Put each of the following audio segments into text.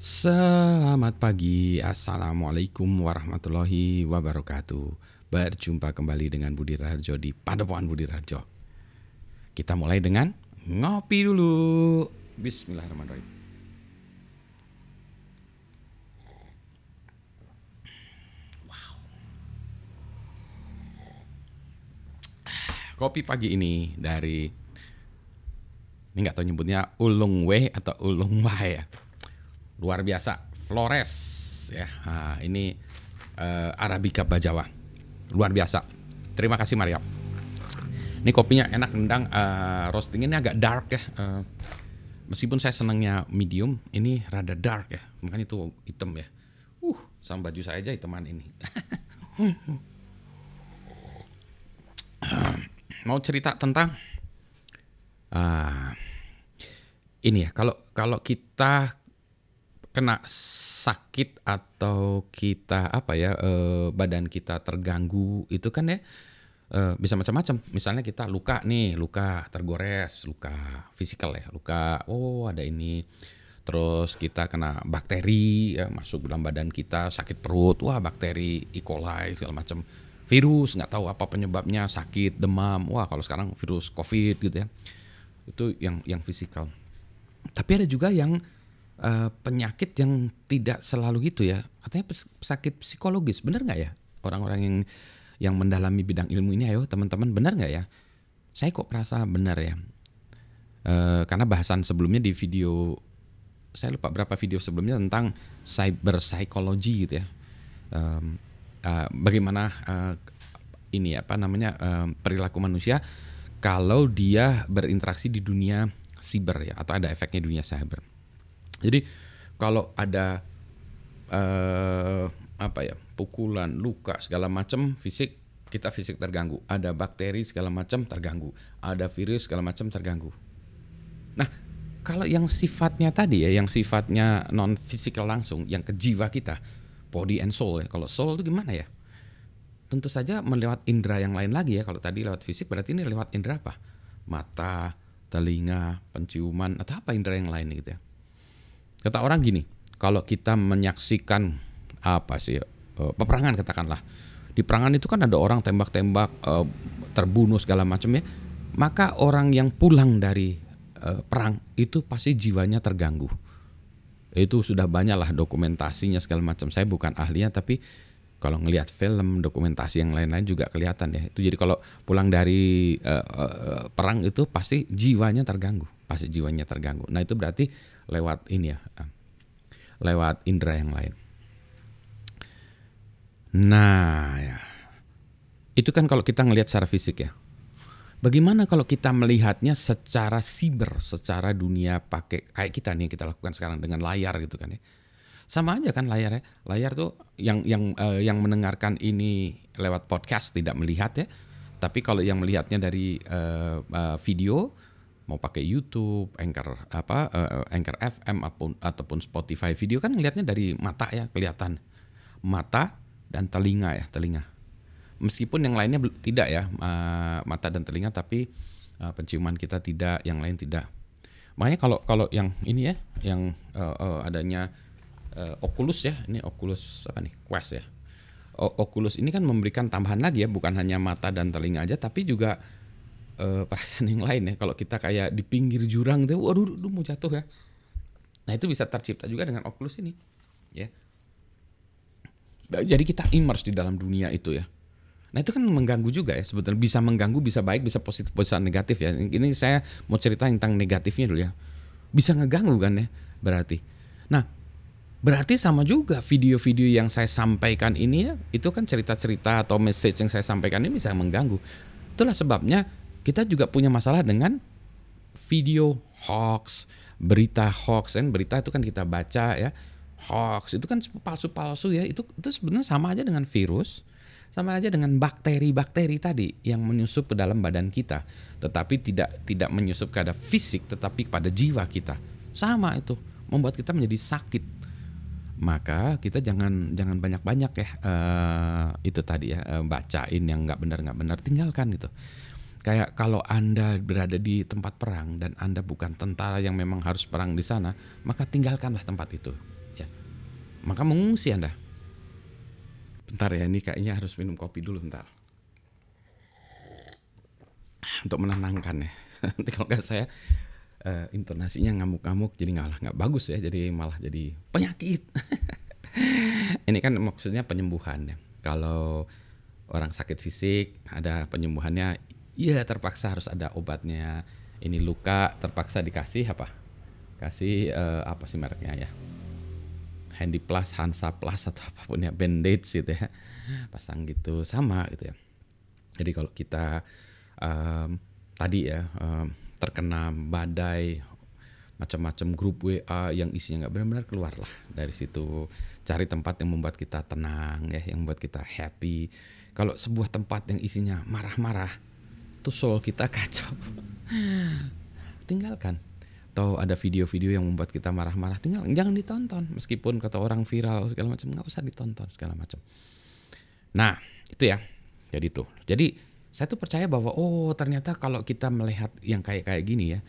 Selamat pagi, Assalamualaikum warahmatullahi wabarakatuh. Berjumpa kembali dengan Budi Raharjo di Padepokan Budi Raharjo. Kita mulai dengan ngopi dulu. Bismillahirrahmanirrahim. Kopi pagi ini dari, ini nggak tahu nyebutnya Ulung W atau Ulung W ya. Luar biasa, Flores ya. Nah, ini Arabica Bajawa. Luar biasa. Terima kasih Maria. Ini kopinya enak, nendang, roastingnya agak dark ya. Meskipun saya senangnya medium, ini rada dark ya. Makanya itu hitam ya. Sama baju saya aja hitaman ini. Mau cerita tentang ini ya. Kalau kita kena sakit atau kita badan kita terganggu itu kan ya bisa macam-macam. Misalnya kita luka nih, luka tergores, luka fisikal ya, luka ada ini. Terus kita kena bakteri ya, masuk dalam badan kita, sakit perut, bakteri E. coli segala macam. Virus nggak tahu apa penyebabnya, sakit, demam. Kalau sekarang virus COVID gitu ya. Itu yang fisikal. Tapi ada juga yang penyakit yang tidak selalu gitu ya. Katanya sakit psikologis, benar nggak ya? Orang-orang yang mendalami bidang ilmu ini, ayo teman-teman, benar nggak ya? Saya kok merasa benar ya. Karena bahasan sebelumnya di video, saya lupa berapa video sebelumnya tentang cyber psychology gitu ya. Bagaimana perilaku manusia kalau dia berinteraksi di dunia cyber ya, atau ada efeknya dunia cyber. Jadi kalau ada pukulan, luka segala macam fisik, kita fisik terganggu. Ada bakteri segala macam terganggu. Ada virus segala macam terganggu. Nah, kalau yang sifatnya tadi ya, yang sifatnya non fisikal langsung, yang ke jiwa kita, body and soul ya. Kalau soul itu gimana ya? Tentu saja melewat indera yang lain lagi ya. Kalau tadi lewat fisik, berarti ini lewat indera apa? Mata, telinga, penciuman, atau apa indera yang lain gitu ya. Kata orang gini, kalau kita menyaksikan peperangan katakanlah. Di perangan itu kan ada orang tembak-tembak, terbunuh segala macam ya. Maka orang yang pulang dari perang itu pasti jiwanya terganggu. Itu sudah banyak lah dokumentasinya segala macam. Saya bukan ahlinya, tapi kalau ngelihat film, dokumentasi yang lain-lain juga kelihatan ya. Itu jadi kalau pulang dari perang itu pasti jiwanya terganggu. Pasti jiwanya terganggu. Nah itu berarti lewat ini ya, lewat indera yang lain. Nah ya, itu kan kalau kita ngelihat secara fisik ya. Bagaimana kalau kita melihatnya secara siber, secara dunia pakai kayak kita nih, kita lakukan sekarang dengan layar gitu kan ya. Sama aja kan layarnya. Layar tuh yang mendengarkan ini lewat podcast tidak melihat ya. Tapi kalau yang melihatnya dari video, mau pakai YouTube, Anchor FM ataupun Spotify video, kan ngelihatnya dari mata ya, kelihatan. Mata dan telinga ya, telinga. Meskipun yang lainnya tidak ya, mata dan telinga, tapi penciuman kita tidak, yang lain tidak. Makanya kalau yang ini ya, yang adanya Oculus ya, ini Oculus Quest ya. Oculus ini kan memberikan tambahan lagi ya, bukan hanya mata dan telinga aja, tapi juga perasaan yang lain ya. Kalau kita kayak di pinggir jurang tuh, waduh mau jatuh ya. Nah itu bisa tercipta juga dengan Oculus ini ya. Jadi kita immerse di dalam dunia itu ya. Nah itu kan mengganggu juga ya, sebetulnya bisa mengganggu, bisa baik, bisa positif, bisa negatif ya. Ini saya mau cerita tentang negatifnya dulu ya. Bisa ngeganggu kan ya, berarti. Nah berarti sama juga video-video yang saya sampaikan ini ya, itu kan cerita-cerita atau message yang saya sampaikan ini bisa mengganggu. Itulah sebabnya kita juga punya masalah dengan video hoax, berita hoax. Kan berita itu kan kita baca ya, hoax itu kan palsu-palsu ya. Itu sebenarnya sama aja dengan virus, sama aja dengan bakteri-bakteri tadi yang menyusup ke dalam badan kita, tetapi tidak menyusup kepada fisik, tetapi pada jiwa kita. Sama itu, membuat kita menjadi sakit. Maka kita jangan banyak-banyak ya itu tadi ya, bacain yang nggak benar, tinggalkan itu. Kayak kalau Anda berada di tempat perang dan Anda bukan tentara yang memang harus perang di sana, maka tinggalkanlah tempat itu maka mengungsi Anda. Bentar ya, ini kayaknya harus minum kopi dulu bentar. Untuk menenangkan ya. Nanti kalau nggak saya intonasinya ngamuk-ngamuk jadi nggak bagus ya, jadi malah jadi penyakit. Ini kan maksudnya penyembuhan ya. Kalau orang sakit fisik ada penyembuhannya, ya terpaksa harus ada obatnya. Ini luka terpaksa dikasih apa? Kasih apa sih mereknya ya? Handy Plus, Hansa Plus atau apapun ya, bandage gitu ya, pasang gitu sama gitu ya. Jadi kalau kita tadi ya terkena badai macam-macam grup WA yang isinya nggak benar-benar, keluarlah dari situ, cari tempat yang membuat kita tenang ya, yang membuat kita happy. Kalau sebuah tempat yang isinya marah-marah, tuh soul kita kacau. Tinggalkan. Atau ada video-video yang membuat kita marah-marah, jangan ditonton, meskipun kata orang viral segala macam, nggak usah ditonton segala macam. Nah itu ya, jadi tuh, jadi saya tuh percaya bahwa ternyata kalau kita melihat yang kayak gini ya,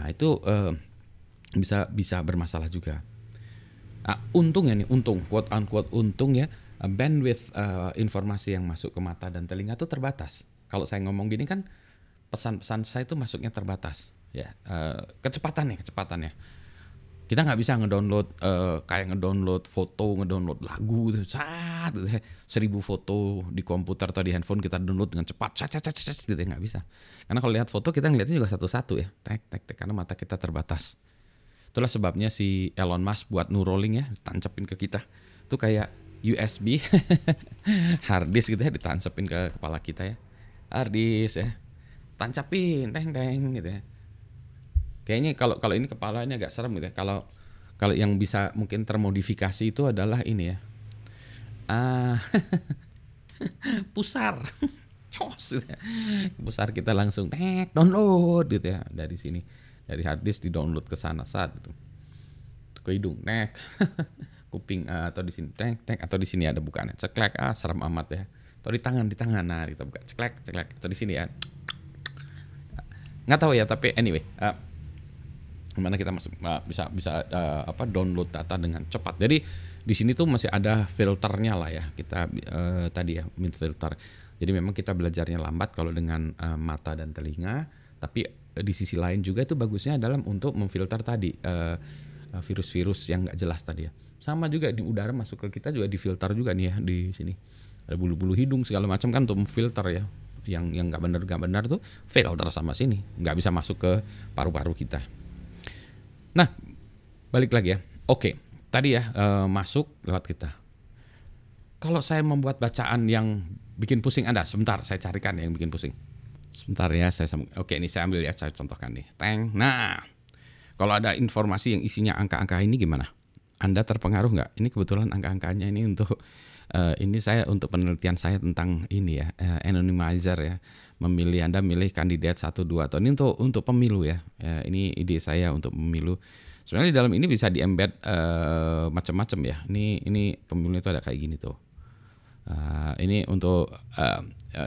itu bisa bermasalah juga. Untungnya nih, quote unquote untung ya, bandwidth informasi yang masuk ke mata dan telinga tuh terbatas. Kalau saya ngomong gini kan pesan-pesan saya itu masuknya terbatas. Ya, kecepatannya. Kita nggak bisa ngedownload kayak ngedownload foto, ngedownload lagu, 1000 foto di komputer atau di handphone kita download dengan cepat, gitu ya, nggak bisa. Karena kalau lihat foto kita ngeliatnya juga satu-satu ya, tek, karena mata kita terbatas. Itulah sebabnya si Elon Musk buat Neuralink ya, tancapin ke kita. Itu kayak USB hard disk gitu ya, ditancapin ke kepala kita ya, hard disk ya, tancapin, teng gitu ya. Kayaknya kalau ini kepalanya agak serem gitu ya. Kalau yang bisa mungkin termodifikasi itu adalah ini ya. Pusar. Cos gitu ya. Pusar kita langsung download gitu ya dari sini. Dari hard disk di-download ke sana saat itu. Ke hidung kuping atau di sini atau di sini ada bukaannya. Ceklek, serem amat ya. Atau di tangan. Nah, kita buka ceklek atau di sini ya. Nggak tahu ya, tapi anyway, gimana kita bisa download data dengan cepat. Jadi di sini tuh masih ada filternya lah ya, kita tadi ya, mid filter. Jadi memang kita belajarnya lambat kalau dengan mata dan telinga, tapi di sisi lain juga itu bagusnya adalah untuk memfilter tadi virus-virus yang nggak jelas tadi ya. Sama juga di udara masuk ke kita juga difilter juga nih ya, di sini ada bulu-bulu hidung segala macam kan untuk memfilter ya, yang nggak benar tuh filter sama sini, nggak bisa masuk ke paru-paru kita. Nah, balik lagi ya. Oke, tadi ya masuk lewat kita. Kalau saya membuat bacaan yang bikin pusing Anda, sebentar saya carikan yang bikin pusing. Sebentar ya, oke ini saya ambil ya, saya contohkan nih. Nah, kalau ada informasi yang isinya angka-angka ini gimana? Anda terpengaruh nggak? Ini kebetulan angka-angkanya ini untuk untuk penelitian saya tentang ini ya, anonymizer ya. Anda milih kandidat 1, 2 atau ini untuk pemilu ya. Ini ide saya untuk pemilu. Sebenarnya di dalam ini bisa di-embed macam-macam ya. Ini pemilu itu ada kayak gini tuh. Ini untuk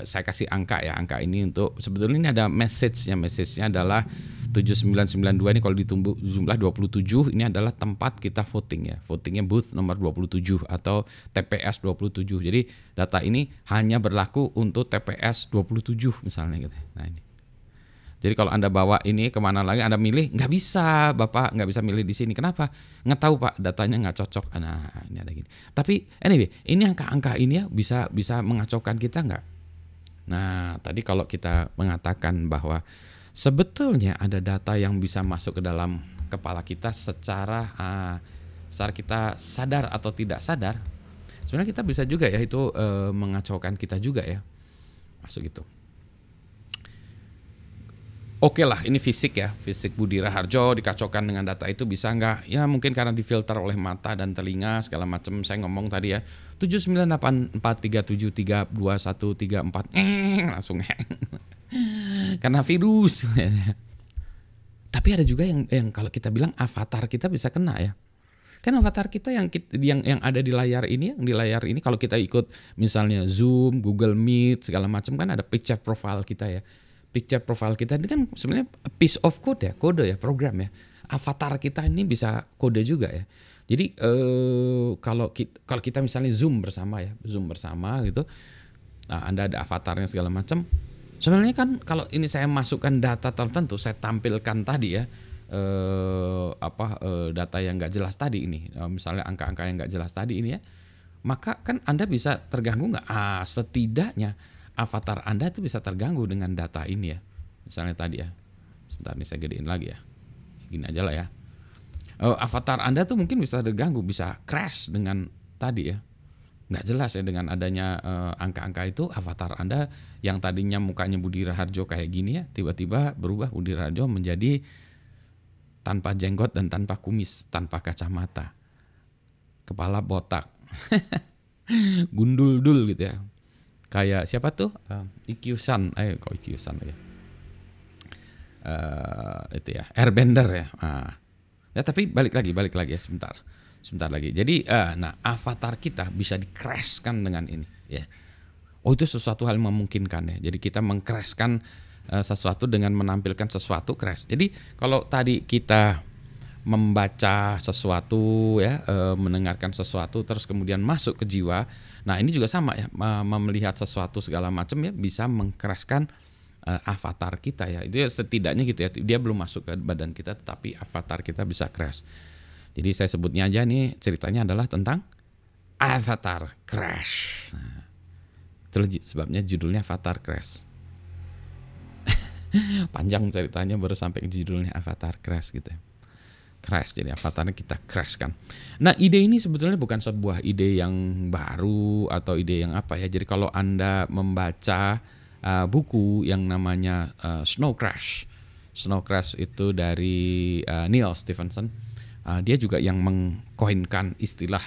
saya kasih angka ya. Angka ini untuk sebetulnya ini ada message-nya. Message-nya adalah 7992 ini kalau ditumbuk jumlah 27, ini adalah tempat kita voting ya. Votingnya booth nomor 27 atau TPS 27. Jadi data ini hanya berlaku untuk TPS 27 misalnya gitu. Nah ini. Jadi kalau Anda bawa ini kemana lagi Anda milih, nggak bisa Bapak, nggak bisa milih di sini. Kenapa? Nggak tahu Pak, datanya nggak cocok. Nah ini ada gini. Tapi anyway, ini angka-angka ini ya bisa mengacaukan kita nggak? Nah tadi kalau kita mengatakan bahwa sebetulnya ada data yang bisa masuk ke dalam kepala kita secara kita sadar atau tidak sadar. Sebenarnya kita bisa juga ya itu mengacaukan kita juga ya. Masuk gitu. Oke lah, ini fisik ya, fisik Budi Raharjo dikacaukan dengan data itu bisa nggak? Ya mungkin karena difilter oleh mata dan telinga segala macam. Saya ngomong tadi ya 79843732134 langsung karena virus. Tapi ada juga yang kalau kita bilang avatar kita bisa kena ya. Kan avatar kita yang ada di layar ini, kalau kita ikut misalnya Zoom, Google Meet segala macam kan ada picture profile kita ya. Picture profile kita ini kan sebenarnya piece of code ya, program ya. Avatar kita ini bisa kode juga ya. Jadi kalau kita misalnya Zoom bersama gitu, nah Anda ada avatarnya segala macam. Sebenarnya kan kalau ini saya masukkan data tertentu, saya tampilkan tadi ya, data yang nggak jelas tadi ini, misalnya angka-angka yang nggak jelas tadi ini ya, maka kan Anda bisa terganggu nggak? Setidaknya avatar Anda itu bisa terganggu dengan data ini ya. Misalnya tadi ya, sebentar nih saya gedein lagi ya, gini aja lah ya. Avatar Anda tuh mungkin bisa terganggu, bisa crash dengan tadi ya. Nggak jelas ya dengan adanya angka-angka itu, avatar Anda yang tadinya mukanya Budi Raharjo kayak gini ya, tiba-tiba berubah Budi Raharjo menjadi tanpa jenggot dan tanpa kumis, tanpa kacamata, kepala botak, gundul-dul gitu ya. Kayak siapa tuh? Ikkyusan, kok Ikkyusan ya? Itu ya, Airbender ya. Ya tapi balik lagi ya sebentar lagi. Jadi nah avatar kita bisa di-crashkan dengan ini ya. Oh itu sesuatu hal yang memungkinkan ya. Jadi kita meng-crashkan sesuatu dengan menampilkan sesuatu crash. Jadi kalau tadi kita membaca sesuatu ya, mendengarkan sesuatu terus kemudian masuk ke jiwa. Nah, ini juga sama ya, melihat sesuatu segala macam ya bisa meng-crashkan avatar kita ya. Itu ya setidaknya gitu ya. Dia belum masuk ke badan kita tetapi avatar kita bisa crash. Jadi saya sebutnya aja nih, ceritanya adalah tentang avatar crash. Nah, itu sebabnya judulnya Avatar Crash. Panjang ceritanya baru sampai ke judulnya Avatar Crash gitu ya. Crash, jadi avatarnya kita crash kan. Nah ide ini sebetulnya bukan sebuah ide yang baru atau ide yang apa ya. Jadi kalau Anda membaca buku yang namanya Snow Crash. Snow Crash itu dari Neil Stephenson. Dia juga yang mengkoinkan istilah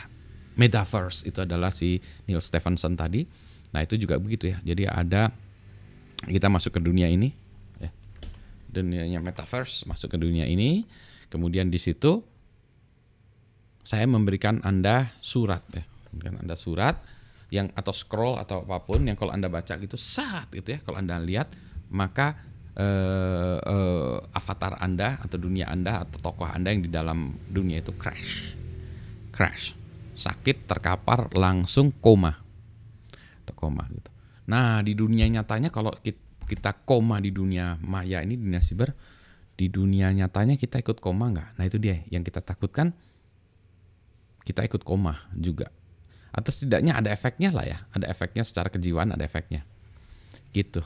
metaverse, itu adalah si Neil Stephenson tadi. Nah itu juga begitu ya. Jadi kita masuk ke dunia ini, ya. Dunianya metaverse, masuk ke dunia ini. Kemudian di situ saya memberikan Anda surat ya. Memberikan Anda surat yang atau scroll atau apapun yang kalau Anda baca gitu gitu ya. Kalau Anda lihat maka avatar Anda atau dunia Anda atau tokoh Anda yang di dalam dunia itu crash, sakit, terkapar, langsung koma gitu. Nah di dunia nyatanya kalau kita koma di dunia maya ini, dunia siber, di dunia nyatanya kita ikut koma nggak? Nah itu dia yang kita takutkan, kita ikut koma juga, atau setidaknya ada efeknya lah ya, ada efeknya secara kejiwaan, ada efeknya gitu.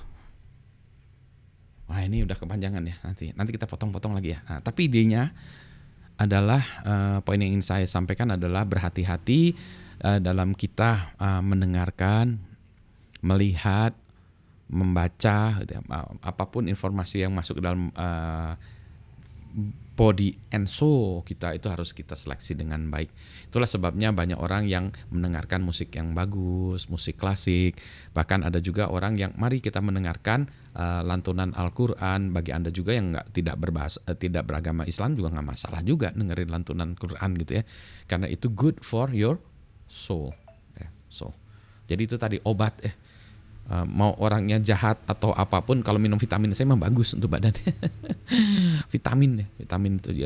Wah ini udah kepanjangan ya, nanti kita potong-potong lagi ya. Nah, tapi idenya adalah poin yang ingin saya sampaikan adalah berhati-hati dalam kita mendengarkan, melihat, membaca gitu ya, apapun informasi yang masuk ke dalam body and soul kita itu harus kita seleksi dengan baik. Itulah sebabnya banyak orang yang mendengarkan musik yang bagus, musik klasik. Bahkan ada juga orang yang mari kita mendengarkan lantunan Al-Quran. Bagi Anda juga yang tidak beragama Islam juga nggak masalah juga dengerin lantunan Quran gitu ya. Karena itu good for your soul. Jadi itu tadi obat mau orangnya jahat atau apapun, kalau minum vitamin C memang bagus untuk badannya. vitamin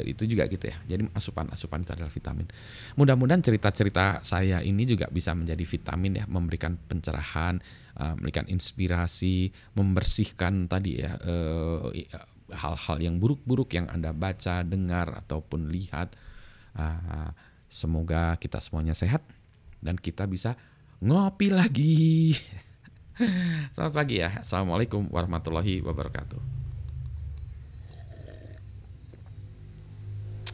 itu juga gitu ya. Jadi asupan itu adalah vitamin. Mudah-mudahan cerita-cerita saya ini juga bisa menjadi vitamin ya, memberikan pencerahan, memberikan inspirasi, membersihkan tadi ya hal-hal yang buruk-buruk yang Anda baca, dengar ataupun lihat. Semoga kita semuanya sehat dan kita bisa ngopi lagi. Selamat pagi ya. Assalamualaikum warahmatullahi wabarakatuh.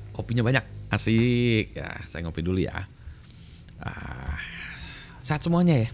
Kopinya banyak, asik ya. Saya ngopi dulu ya. Sehat semuanya ya.